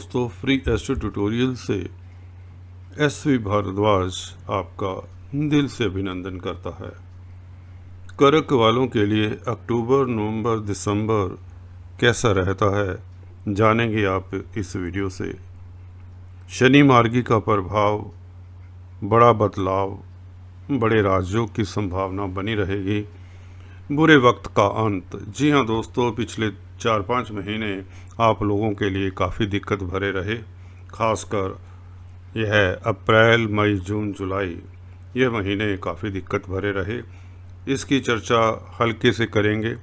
दोस्तों, free astro tutorial से SV Bhardwaj आपका दिल से अभिनंदन करता है। कर्क वालों के लिए अक्टूबर, नवंबर, दिसंबर कैसा रहता है जानेंगे आप इस वीडियो से। शनि मार्गी का प्रभाव, बड़ा बदलाव, बड़े राजयोग की संभावना बनी रहेगी। बुरे वक्त का अंत। जी हाँ दोस्तों, पिछले 4-5 महीने आप लोगों के लिए काफ़ी दिक्कत भरे रहे। खासकर यह अप्रैल, मई, जून, जुलाई ये महीने काफ़ी दिक्कत भरे रहे। इसकी चर्चा हल्के से करेंगे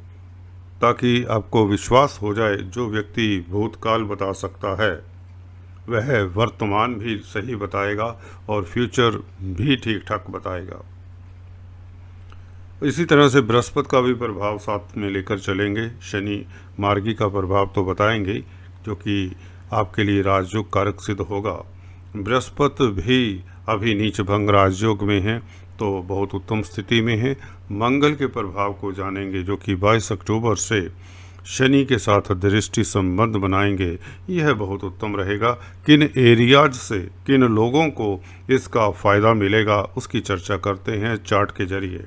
ताकि आपको विश्वास हो जाए, जो व्यक्ति भूतकाल बता सकता है वह वर्तमान भी सही बताएगा और फ्यूचर भी ठीक ठाक बताएगा। इसी तरह से बृहस्पति का भी प्रभाव साथ में लेकर चलेंगे। शनि मार्गी का प्रभाव तो बताएंगे, जो कि आपके लिए राजयोग कारक सिद्ध होगा। बृहस्पति भी अभी नीच भंग राजयोग में है, तो बहुत उत्तम स्थिति में है। मंगल के प्रभाव को जानेंगे, जो कि 22 अक्टूबर से शनि के साथ दृष्टि संबंध बनाएंगे। यह बहुत उत्तम रहेगा। किन एरियाज से किन लोगों को इसका फ़ायदा मिलेगा उसकी चर्चा करते हैं चार्ट के जरिए।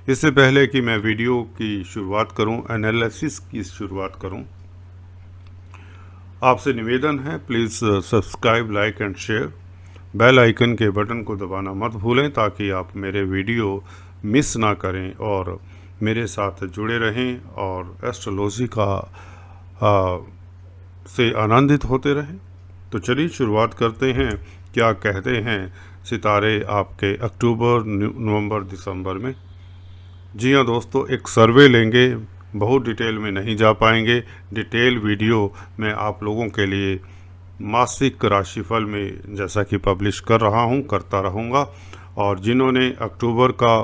इससे पहले कि मैं वीडियो की शुरुआत करूं, एनालिसिस की शुरुआत करूं, आपसे निवेदन है please subscribe, like and share. Bell icon के बटन को दबाना मत भूलें ताकि आप मेरे वीडियो मिस ना करें और मेरे साथ जुड़े रहें और एस्ट्रोलॉजी से आनंदित होते रहें। तो चलिए शुरुआत करते हैं। क्या कहते हैं सितारे आपके अक्टूबर, नवंबर, दिसंबर में। जी हाँ दोस्तों, एक सर्वे लेंगे, बहुत डिटेल में नहीं जा पाएंगे। डिटेल वीडियो मैं आप लोगों के लिए मासिक राशिफल में जैसा कि पब्लिश कर रहा हूँ, करता रहूँगा। और जिन्होंने अक्टूबर का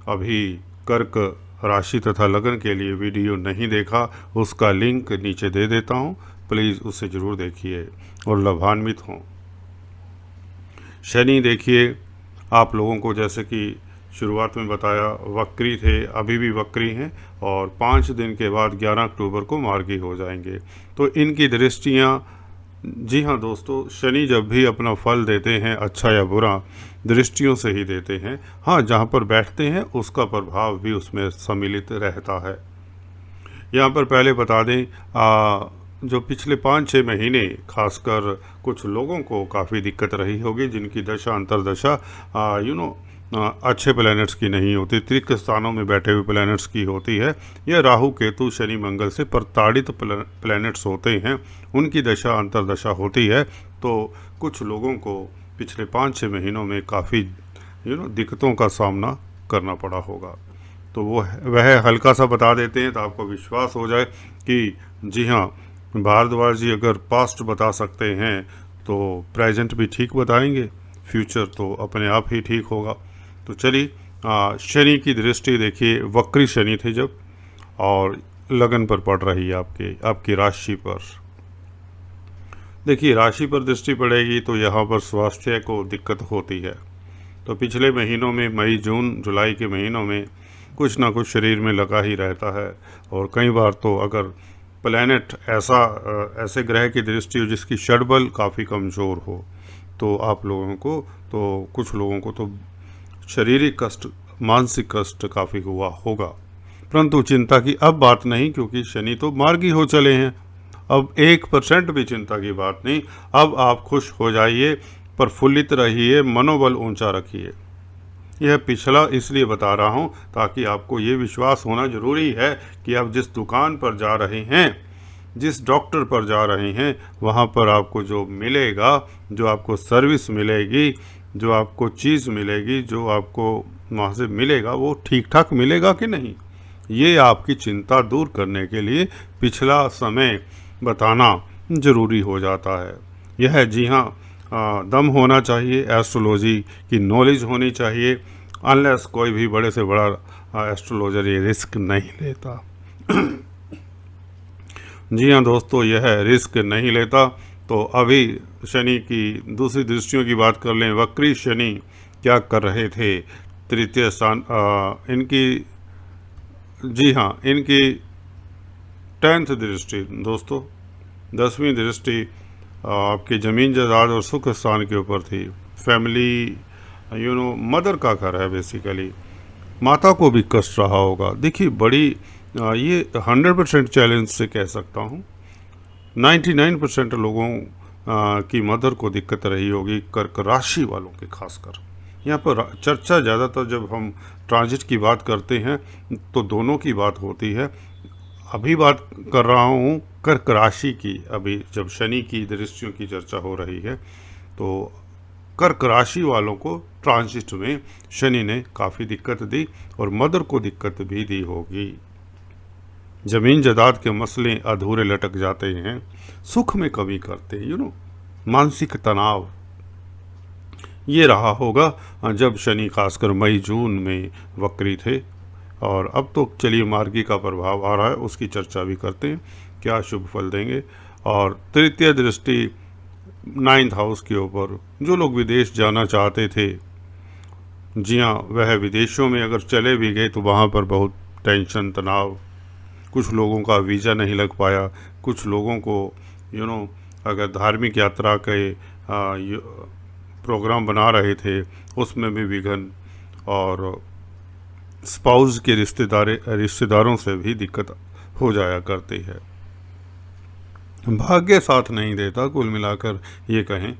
अभी कर्क राशि तथा लगन के लिए वीडियो नहीं देखा, उसका लिंक नीचे दे देता हूँ, प्लीज़ उसे ज़रूर देखिए और लाभान्वित हों। शनि देखिए, आप लोगों को जैसे कि शुरुआत में बताया वक्री थे, अभी भी वक्री हैं और 5 दिन के बाद 11 अक्टूबर को मार्गी हो जाएंगे। तो इनकी दृष्टियाँ, जी हाँ दोस्तों, शनि जब भी अपना फल देते हैं, अच्छा या बुरा, दृष्टियों से ही देते हैं। हाँ, जहाँ पर बैठते हैं उसका प्रभाव भी उसमें सम्मिलित रहता है। यहाँ पर पहले बता दें, जो पिछले 5-6 महीने खासकर कुछ लोगों को काफ़ी दिक्कत रही होगी, जिनकी दशा अंतरदशा अच्छे प्लैनेट्स की नहीं होती, त्रिक स्थानों में बैठे हुए प्लैनेट्स की होती है। यह राहु, केतु, शनि, मंगल से प्रताड़ित प्लैनेट्स होते हैं, उनकी दशा अंतरदशा होती है। तो कुछ लोगों को पिछले 5-6 महीनों में काफ़ी दिक्कतों का सामना करना पड़ा होगा। तो वह हल्का सा बता देते हैं तो आपको विश्वास हो जाए कि जी हाँ, भारद्वाज जी अगर पास्ट बता सकते हैं तो प्रेजेंट भी ठीक बताएंगे, फ्यूचर तो अपने आप ही ठीक होगा। तो चलिए, शनि की दृष्टि देखिए, वक्री शनि थे जब, और लगन पर पड़ रही है आपकी राशि पर। देखिए, राशि पर दृष्टि पड़ेगी तो यहाँ पर स्वास्थ्य को दिक्कत होती है। तो पिछले महीनों में, मई, जून, जुलाई के महीनों में कुछ ना कुछ शरीर में लगा ही रहता है। और कई बार तो अगर प्लैनेट ऐसे ग्रह की दृष्टि हो जिसकी षडबल काफ़ी कमज़ोर हो, तो आप लोगों को, तो कुछ लोगों को तो शारीरिक कष्ट, मानसिक कष्ट काफ़ी हुआ होगा। परंतु चिंता की अब बात नहीं, क्योंकि शनि तो मार्गी हो चले हैं। अब 1% भी चिंता की बात नहीं। अब आप खुश हो जाइए, प्रफुल्लित रहिए, मनोबल ऊंचा रखिए। यह पिछला इसलिए बता रहा हूँ ताकि आपको ये विश्वास होना ज़रूरी है कि आप जिस दुकान पर जा रहे हैं, जिस डॉक्टर पर जा रहे हैं, वहाँ पर आपको जो मिलेगा, जो आपको सर्विस मिलेगी, जो आपको चीज़ मिलेगी, जो आपको वहाँ से मिलेगा, वो ठीक ठाक मिलेगा कि नहीं। ये आपकी चिंता दूर करने के लिए पिछला समय बताना ज़रूरी हो जाता है। यह, जी हाँ, दम होना चाहिए, एस्ट्रोलॉजी की नॉलेज होनी चाहिए। अनलेस कोई भी बड़े से बड़ा एस्ट्रोलॉजर ये रिस्क नहीं लेता। जी हाँ दोस्तों, यह रिस्क नहीं लेता। तो अभी शनि की दूसरी दृष्टियों की बात कर लें। वक्री शनि क्या कर रहे थे? तृतीय स्थान इनकी, जी हाँ, इनकी 10th दृष्टि दोस्तों, 10वीं दृष्टि आपके ज़मीन जायदाद और सुख स्थान के ऊपर थी। फैमिली मदर का घर है बेसिकली। माता को भी कष्ट रहा होगा। देखिए बड़ी ये 100% चैलेंज से कह सकता हूँ, 99% लोगों की मदर को दिक्कत रही होगी, कर्क राशि वालों के खासकर। यहाँ पर चर्चा ज़्यादातर जब हम ट्रांजिट की बात करते हैं तो दोनों की बात होती है। अभी बात कर रहा हूँ कर्क राशि की। अभी जब शनि की दृष्टियों की चर्चा हो रही है तो कर्क राशि वालों को ट्रांजिट में शनि ने काफ़ी दिक्कत दी और मदर को दिक्कत भी दी होगी। ज़मीन जायदाद के मसले अधूरे लटक जाते हैं, सुख में कमी करते हैं, मानसिक तनाव ये रहा होगा जब शनि खासकर मई जून में वक्री थे। और अब तो चलिए मार्गी का प्रभाव आ रहा है, उसकी चर्चा भी करते हैं, क्या शुभ फल देंगे। और तृतीय दृष्टि 9th हाउस के ऊपर, जो लोग विदेश जाना चाहते थे, जी हाँ, वह विदेशों में अगर चले भी गए तो वहाँ पर बहुत टेंशन तनाव, कुछ लोगों का वीज़ा नहीं लग पाया, कुछ लोगों को अगर धार्मिक यात्रा के प्रोग्राम बना रहे थे उसमें भी विघन, और स्पाउस के रिश्तेदारों से भी दिक्कत हो जाया करती है। भाग्य साथ नहीं देता कुल मिलाकर ये कहें।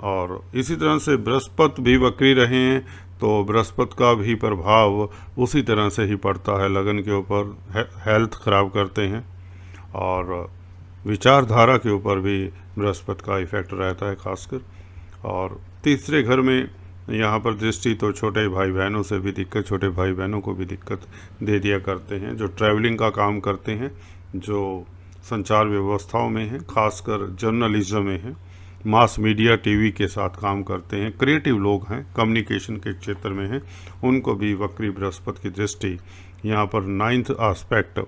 और इसी तरह से बृहस्पति भी वक्री रहे हैं तो बृहस्पति का भी प्रभाव उसी तरह से ही पड़ता है, लगन के ऊपर हेल्थ ख़राब करते हैं और विचारधारा के ऊपर भी बृहस्पति का इफ़ेक्ट रहता है खासकर। और तीसरे घर में यहाँ पर दृष्टि तो छोटे भाई बहनों से भी दिक्कत, छोटे भाई बहनों को भी दिक्कत दे दिया करते हैं, जो ट्रैवलिंग का काम करते हैं, जो संचार व्यवस्थाओं में हैं, खासकर जर्नलिज्म में हैं, मास मीडिया टीवी के साथ काम करते हैं, क्रिएटिव लोग हैं, कम्युनिकेशन के क्षेत्र में हैं, उनको भी वक्री बृहस्पति की दृष्टि यहाँ पर 9th आस्पेक्ट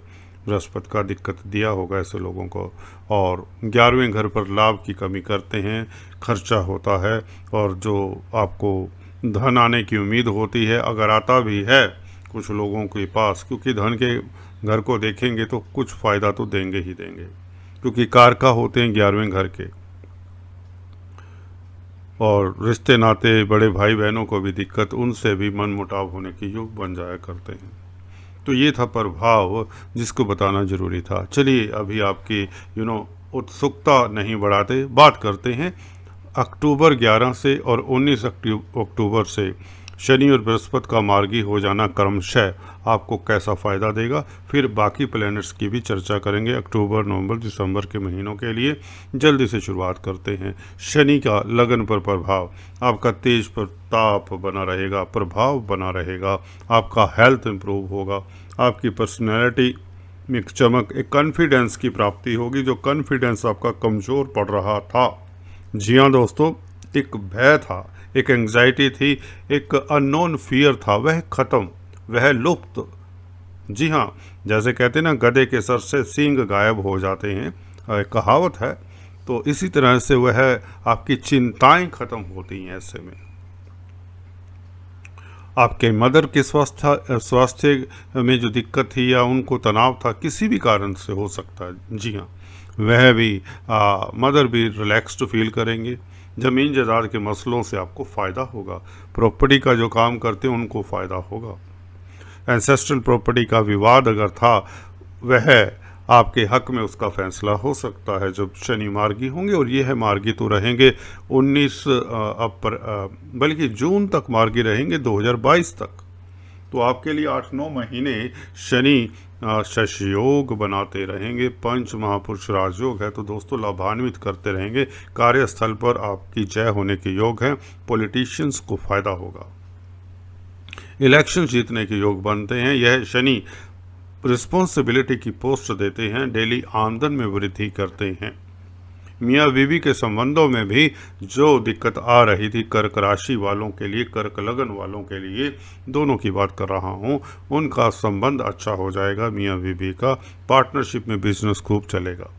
बृहस्पति का दिक्कत दिया होगा ऐसे लोगों को। और 11वें घर पर लाभ की कमी करते हैं, खर्चा होता है, और जो आपको धन आने की उम्मीद होती है, अगर आता भी है कुछ लोगों के पास, क्योंकि धन के घर को देखेंगे तो कुछ फ़ायदा तो देंगे ही देंगे, क्योंकि कारका होते हैं 11वें घर के। और रिश्ते नाते बड़े भाई बहनों को भी दिक्कत, उनसे भी मन मुटाव होने के योग बन जाया करते हैं। तो ये था प्रभाव जिसको बताना ज़रूरी था। चलिए अभी आपकी उत्सुकता नहीं बढ़ाते, बात करते हैं अक्टूबर 11 से और 19 अक्टूबर से शनि और बृहस्पति का मार्गी हो जाना क्रमशः आपको कैसा फ़ायदा देगा। फिर बाकी प्लैनेट्स की भी चर्चा करेंगे अक्टूबर नवंबर दिसंबर के महीनों के लिए। जल्दी से शुरुआत करते हैं। शनि का लगन पर प्रभाव, आपका तेज प्रताप बना रहेगा, प्रभाव बना रहेगा, आपका हेल्थ इम्प्रूव होगा, आपकी पर्सनैलिटी में चमक, एक कॉन्फिडेंस की प्राप्ति होगी, जो कॉन्फिडेंस आपका कमज़ोर पड़ रहा था। जी हाँ दोस्तों, एक भय था, एक एंग्जाइटी थी, एक अननोन फियर था, वह ख़त्म, वह लुप्त। जी हाँ, जैसे कहते हैं ना, गधे के सर से सींग गायब हो जाते हैं, एक कहावत है। तो इसी तरह से वह आपकी चिंताएं ख़त्म होती हैं। ऐसे में आपके मदर के स्वास्थ्य में जो दिक्कत थी या उनको तनाव था, किसी भी कारण से हो सकता है, जी हाँ, वह भी मदर भी रिलैक्स्ड फील करेंगे। ज़मीन जायदाद के मसलों से आपको फ़ायदा होगा, प्रॉपर्टी का जो काम करते हैं उनको फ़ायदा होगा। एंसेस्ट्रल प्रॉपर्टी का विवाद अगर था, वह आपके हक में उसका फैसला हो सकता है जब शनि मार्गी होंगे, और ये है मार्गी तो रहेंगे 19 बल्कि जून तक मार्गी रहेंगे 2022 तक। तो आपके लिए 8-9 महीने शनि शशि योग बनाते रहेंगे। पंच महापुरुष राजयोग है, तो दोस्तों लाभान्वित करते रहेंगे। कार्यस्थल पर आपकी जय होने के योग हैं, पॉलिटिशियंस को फ़ायदा होगा, इलेक्शन जीतने के योग बनते हैं। यह शनि रिस्पॉन्सिबिलिटी की पोस्ट देते हैं, डेली आमदन में वृद्धि करते हैं। मियाँ बीवी के संबंधों में भी जो दिक्कत आ रही थी कर्क राशि वालों के लिए, कर्क लगन वालों के लिए, दोनों की बात कर रहा हूँ, उनका संबंध अच्छा हो जाएगा मियाँ बीवी का। पार्टनरशिप में बिजनेस खूब चलेगा।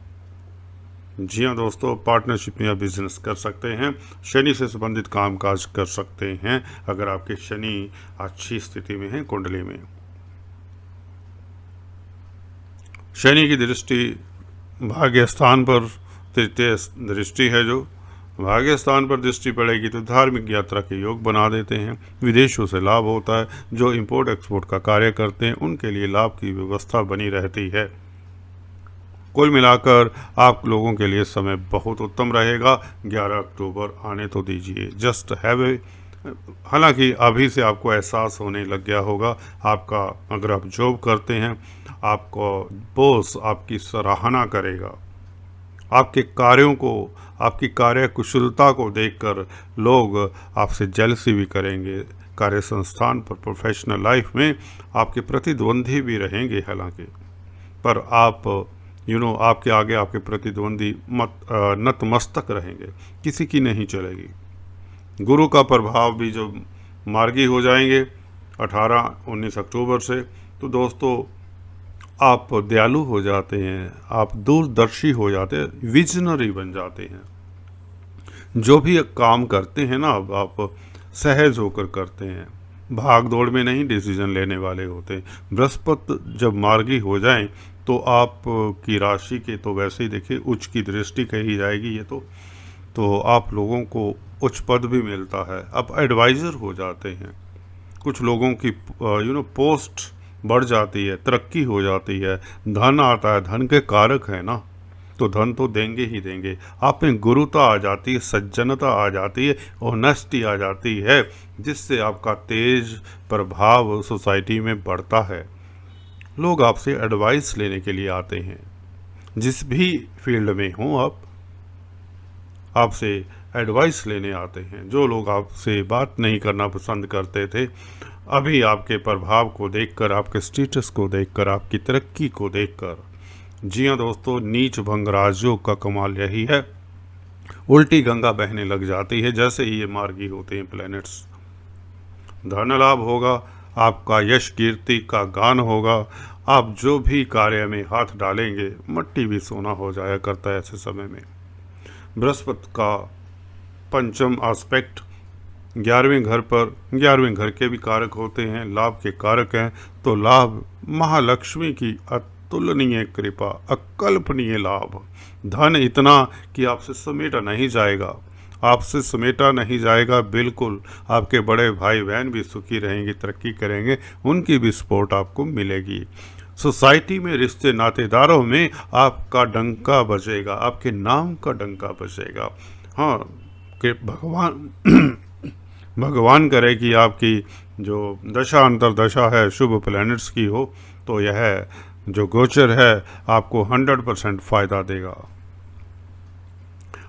जी हाँ दोस्तों, पार्टनरशिप में या बिजनेस कर सकते हैं, शनि से संबंधित कामकाज कर सकते हैं अगर आपके शनि अच्छी स्थिति में है कुंडली में। शनि की दृष्टि भाग्य स्थान पर तृतीय दृष्टि है जो भाग्य स्थान पर दृष्टि पड़ेगी तो धार्मिक यात्रा के योग बना देते हैं। विदेशों से लाभ होता है। जो इंपोर्ट एक्सपोर्ट का कार्य करते हैं उनके लिए लाभ की व्यवस्था बनी रहती है। कुल मिलाकर आप लोगों के लिए समय बहुत उत्तम रहेगा। 11 अक्टूबर आने तो दीजिए, जस्ट हैव ए, हालांकि अभी से आपको एहसास होने लग गया होगा। आपका अगर आप जॉब करते हैं, आपको बॉस आपकी सराहना करेगा। आपके कार्यों को, आपकी कार्य कुशलता को देखकर लोग आपसे जेलसी भी करेंगे। कार्य संस्थान पर, प्रोफेशनल लाइफ में आपके प्रतिद्वंदी भी रहेंगे हालांकि, पर आप आपके आगे आपके प्रतिद्वंदी नतमस्तक रहेंगे, किसी की नहीं चलेगी। गुरु का प्रभाव भी जो मार्गी हो जाएंगे 18-19 अक्टूबर से, तो दोस्तों आप दयालु हो जाते हैं, आप दूरदर्शी हो जाते हैं, विजनरी बन जाते हैं। जो भी काम करते हैं ना, अब आप सहज होकर करते हैं, भाग दौड़ में नहीं डिसीजन लेने वाले होते हैं। बृहस्पति जब मार्गी हो जाएं तो आप की राशि के तो वैसे ही देखिए उच्च की दृष्टि कही जाएगी ये तो आप लोगों को उच्च पद भी मिलता है। आप एडवाइज़र हो जाते हैं। कुछ लोगों की पोस्ट बढ़ जाती है, तरक्की हो जाती है, धन आता है, धन के कारक है ना, तो धन तो देंगे ही देंगे। आप में गुरुता आ जाती है, सज्जनता आ जाती है, ऑनेस्टी आ जाती है, जिससे आपका तेज प्रभाव सोसाइटी में बढ़ता है। लोग आपसे एडवाइस लेने के लिए आते हैं, जिस भी फील्ड में हों आप, आपसे एडवाइस लेने आते हैं। जो लोग आपसे बात नहीं करना पसंद करते थे, अभी आपके प्रभाव को देखकर, आपके स्टेटस को देखकर, आपकी तरक्की को देखकर, जी हाँ दोस्तों, नीच भंग राजयोग का कमाल यही है, उल्टी गंगा बहने लग जाती है जैसे ही ये मार्गी होते हैं प्लैनेट्स। धन लाभ होगा, आपका यश कीर्ति का गान होगा। आप जो भी कार्य में हाथ डालेंगे, मट्टी भी सोना हो जाया करता है ऐसे समय में। बृहस्पति का पंचम एस्पेक्ट 11वें घर पर, 11वें घर के भी कारक होते हैं, लाभ के कारक हैं, तो लाभ महालक्ष्मी की अतुलनीय कृपा, अकल्पनीय लाभ, धन इतना कि आपसे समेटा नहीं जाएगा, आपसे समेटा नहीं जाएगा बिल्कुल। आपके बड़े भाई बहन भी सुखी रहेंगे, तरक्की करेंगे, उनकी भी सपोर्ट आपको मिलेगी। सोसाइटी में, रिश्ते नातेदारों में आपका डंका बजेगा, आपके नाम का डंका बजेगा। हाँ, कि भगवान करे कि आपकी जो दशा अंतरदशा है शुभ प्लैनेट्स की हो, तो यह जो गोचर है आपको 100% फ़ायदा देगा।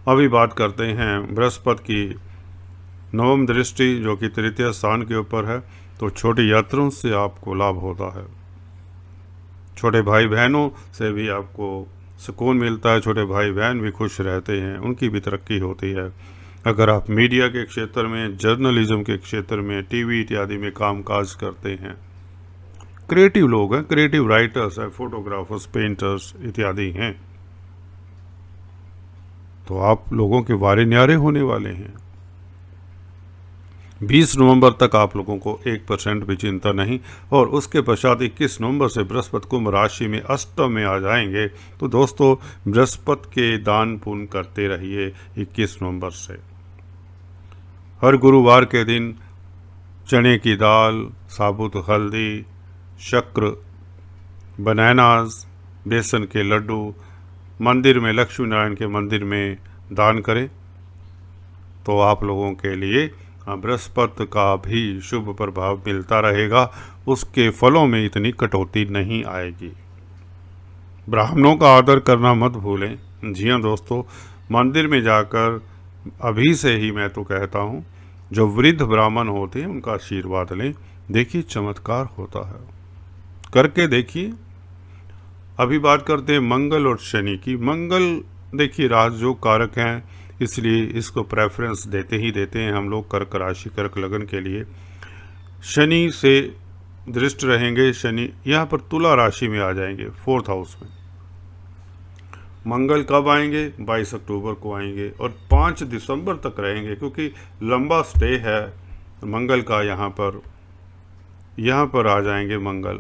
अभी बात करते हैं बृहस्पति की नवम दृष्टि जो कि तृतीय स्थान के ऊपर है, तो छोटी यात्राओं से आपको लाभ होता है। छोटे भाई बहनों से भी आपको सुकून मिलता है, छोटे भाई बहन भी खुश रहते हैं, उनकी भी तरक्की होती है। अगर आप मीडिया के क्षेत्र में, जर्नलिज्म के क्षेत्र में, टीवी इत्यादि में कामकाज करते हैं, क्रिएटिव लोग हैं, क्रिएटिव राइटर्स हैं, फोटोग्राफर्स, पेंटर्स इत्यादि हैं, तो आप लोगों के वारे न्यारे होने वाले हैं। 20 नवंबर तक आप लोगों को 1% भी चिंता नहीं, और उसके पश्चात 21 नवंबर से बृहस्पति कुंभ राशि में अष्टम में आ जाएंगे। तो दोस्तों, बृहस्पति के दान पुण्य करते रहिए 21 नवंबर से। हर गुरुवार के दिन चने की दाल, साबुत हल्दी, शक्कर, बनानास, बेसन के लड्डू मंदिर में, लक्ष्मी नारायण के मंदिर में दान करें, तो आप लोगों के लिए बृहस्पति का भी शुभ प्रभाव मिलता रहेगा। उसके फलों में इतनी कटौती नहीं आएगी। ब्राह्मणों का आदर करना मत भूलें। जी हाँ दोस्तों, मंदिर में जाकर अभी से ही मैं तो कहता हूँ, जो वृद्ध ब्राह्मण होते हैं उनका आशीर्वाद लें, देखिए चमत्कार होता है, करके देखिए। अभी बात करते हैं मंगल और शनि की। मंगल देखिए राजयोग कारक हैं, इसलिए इसको प्रेफरेंस देते ही देते हैं हम लोग कर्क राशि, कर्क लगन के लिए। शनि से दृष्ट रहेंगे, शनि यहाँ पर तुला राशि में आ जाएंगे, 4th हाउस में। मंगल कब आएंगे? 22 अक्टूबर को आएंगे और 5 दिसंबर तक रहेंगे, क्योंकि लंबा स्टे है मंगल का। यहाँ पर आ जाएंगे मंगल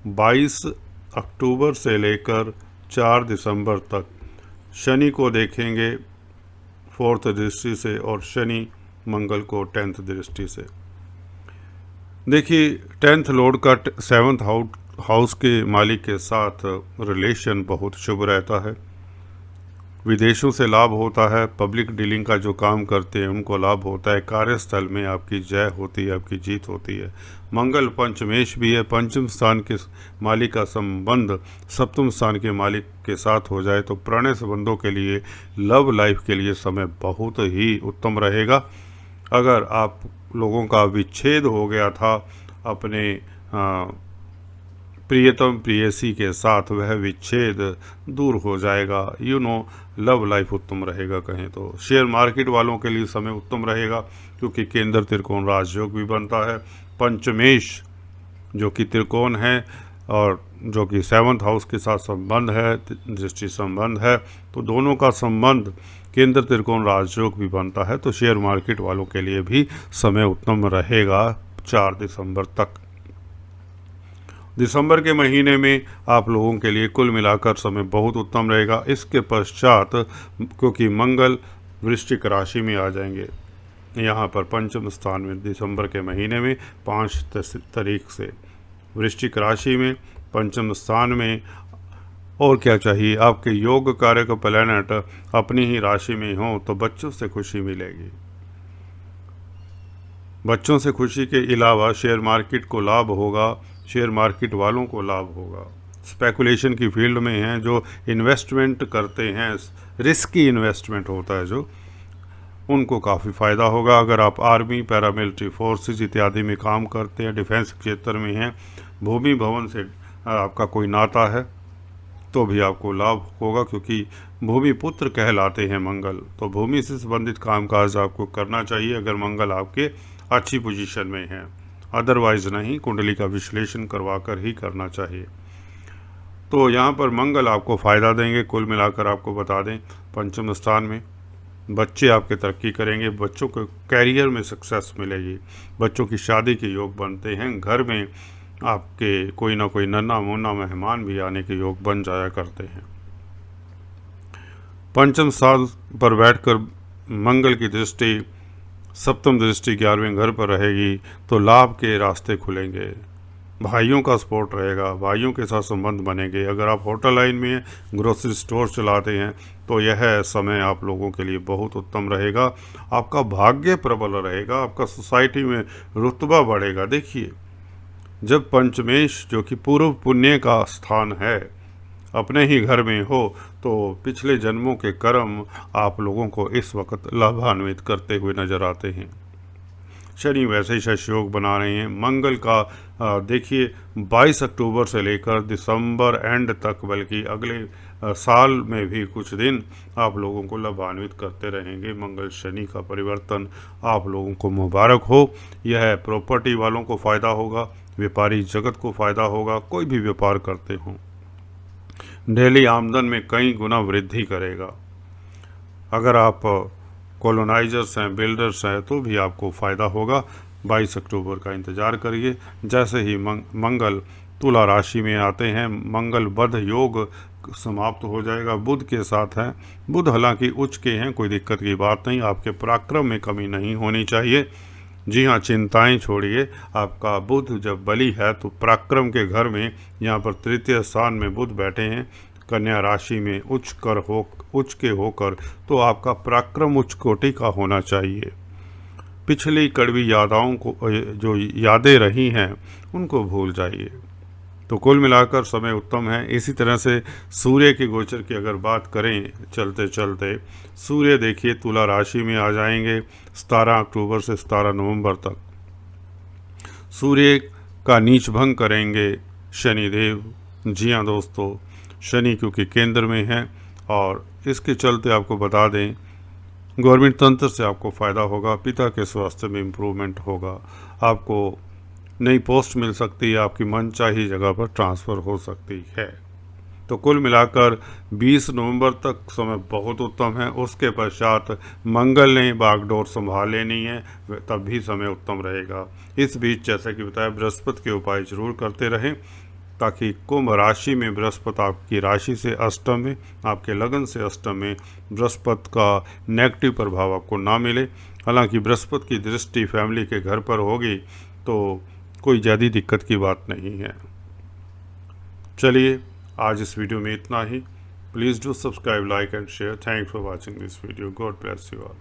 22 अक्टूबर से लेकर 4 दिसंबर तक। शनि को देखेंगे 4th दृष्टि से और शनि मंगल को 10th दृष्टि से। देखिए 10th लॉर्ड का 7th हाउस के मालिक के साथ रिलेशन बहुत शुभ रहता है। विदेशों से लाभ होता है, पब्लिक डीलिंग का जो काम करते हैं उनको लाभ होता है, कार्यस्थल में आपकी जय होती है, आपकी जीत होती है। मंगल पंचमेश भी है, पंचम स्थान के मालिक का संबंध सप्तम स्थान के मालिक के साथ हो जाए तो प्रणय संबंधों के लिए, लव लाइफ के लिए समय बहुत ही उत्तम रहेगा। अगर आप लोगों का विच्छेद हो गया था अपने प्रियतम प्रेयसी के साथ, वह विच्छेद दूर हो जाएगा। लव लाइफ उत्तम रहेगा। कहें तो शेयर मार्केट वालों के लिए समय उत्तम रहेगा क्योंकि केंद्र त्रिकोण राजयोग भी बनता है। पंचमेश जो कि त्रिकोण है और जो कि 7th हाउस के साथ संबंध है, दृष्टि संबंध है, तो दोनों का संबंध केंद्र त्रिकोण राजयोग भी बनता है। तो शेयर मार्केट वालों के लिए भी समय उत्तम रहेगा 4 दिसंबर तक। दिसंबर के महीने में आप लोगों के लिए कुल मिलाकर समय बहुत उत्तम रहेगा। इसके पश्चात क्योंकि मंगल वृश्चिक राशि में आ जाएंगे यहाँ पर पंचम स्थान में दिसंबर के महीने में 5 तारीख से वृश्चिक राशि में पंचम स्थान में, और क्या चाहिए। आपके योग कारक प्लैनेट अपनी ही राशि में हो तो बच्चों से खुशी मिलेगी। बच्चों से खुशी के अलावा शेयर मार्केट को लाभ होगा, शेयर मार्केट वालों को लाभ होगा। स्पेकुलेशन की फील्ड में हैं जो इन्वेस्टमेंट करते हैं, रिस्की इन्वेस्टमेंट होता है जो, उनको काफ़ी फ़ायदा होगा। अगर आप आर्मी, पैरामिलिट्री फोर्सेस इत्यादि में काम करते हैं, डिफेंस क्षेत्र में हैं, भूमि भवन से आपका कोई नाता है तो भी आपको लाभ होगा क्योंकि भूमि पुत्र कहलाते हैं मंगल। तो भूमि से संबंधित कामकाज आपको करना चाहिए अगर मंगल आपके अच्छी पोजीशन में है, अदरवाइज नहीं। कुंडली का विश्लेषण करवा कर ही करना चाहिए। तो यहाँ पर मंगल आपको फ़ायदा देंगे। कुल मिलाकर आपको बता दें पंचम स्थान में बच्चे आपके तरक्की करेंगे, बच्चों को कैरियर में सक्सेस मिलेगी, बच्चों की शादी के योग बनते हैं, घर में आपके कोई ना कोई नन्हा मुन्ना मेहमान भी आने के योग बन जाया करते हैं। पंचम स्थान पर बैठकर मंगल की दृष्टि, सप्तम दृष्टि 11वें घर पर रहेगी तो लाभ के रास्ते खुलेंगे, भाइयों का सपोर्ट रहेगा, भाइयों के साथ संबंध बनेंगे। अगर आप होटल लाइन में ग्रोसरी स्टोर चलाते हैं तो यह समय आप लोगों के लिए बहुत उत्तम रहेगा। आपका भाग्य प्रबल रहेगा, आपका सोसाइटी में रुतबा बढ़ेगा। देखिए जब पंचमेश जो कि पूर्व पुण्य का स्थान है अपने ही घर में हो तो पिछले जन्मों के कर्म आप लोगों को इस वक्त लाभान्वित करते हुए नजर आते हैं। शनि वैसे ही शशयोग बना रहे हैं। मंगल का देखिए 22 अक्टूबर से लेकर दिसंबर एंड तक, बल्कि अगले साल में भी कुछ दिन आप लोगों को लाभान्वित करते रहेंगे। मंगल शनि का परिवर्तन आप लोगों को मुबारक हो। यह प्रॉपर्टी वालों को फ़ायदा होगा, व्यापारी जगत को फ़ायदा होगा, कोई भी व्यापार करते हों। डेली आमदन में कई गुना वृद्धि करेगा। अगर आप कॉलोनाइजर्स हैं, बिल्डर्स हैं तो भी आपको फ़ायदा होगा। 22 अक्टूबर का इंतज़ार करिए। जैसे ही मंगल तुला राशि में आते हैं, मंगल बुध योग समाप्त हो जाएगा, बुध के साथ है। बुध हालांकि उच्च के हैं, कोई दिक्कत की बात नहीं, आपके पराक्रम में कमी नहीं होनी चाहिए। जी हाँ, चिंताएं छोड़िए। आपका बुध जब बली है तो पराक्रम के घर में यहाँ पर तृतीय स्थान में बुध बैठे हैं कन्या राशि में उच्च के होकर, तो आपका पराक्रम उच्च कोटि का होना चाहिए। पिछली कड़वी यादों को, जो यादें रही हैं उनको भूल जाइए। तो कुल मिलाकर समय उत्तम है। इसी तरह से सूर्य के गोचर की अगर बात करें चलते चलते, सूर्य देखिए तुला राशि में आ जाएंगे 17 अक्टूबर से 17 नवंबर तक। सूर्य का नीच भंग करेंगे शनिदेव। जी हाँ दोस्तों, शनि क्योंकि केंद्र में है और इसके चलते आपको बता दें गवर्नमेंट तंत्र से आपको फ़ायदा होगा, पिता के स्वास्थ्य में इम्प्रूवमेंट होगा, आपको नई पोस्ट मिल सकती है, आपकी मनचाही जगह पर ट्रांसफ़र हो सकती है। तो कुल मिलाकर 20 नवंबर तक समय बहुत उत्तम है। उसके पश्चात मंगल ने बागडोर संभाल लेनी है, तब भी समय उत्तम रहेगा। इस बीच जैसा कि बताया बृहस्पति के उपाय जरूर करते रहें। ताकि कुंभ राशि में बृहस्पति आपकी राशि से अष्टम में, आपके लगन से अष्टम में बृहस्पति का नेगेटिव प्रभाव आपको ना मिले। हालांकि बृहस्पति की दृष्टि फैमिली के घर पर होगी तो कोई ज़्यादा दिक्कत की बात नहीं है। चलिए आज इस वीडियो में इतना ही। Please do subscribe, like and share. Thanks for watching this video. God bless you all.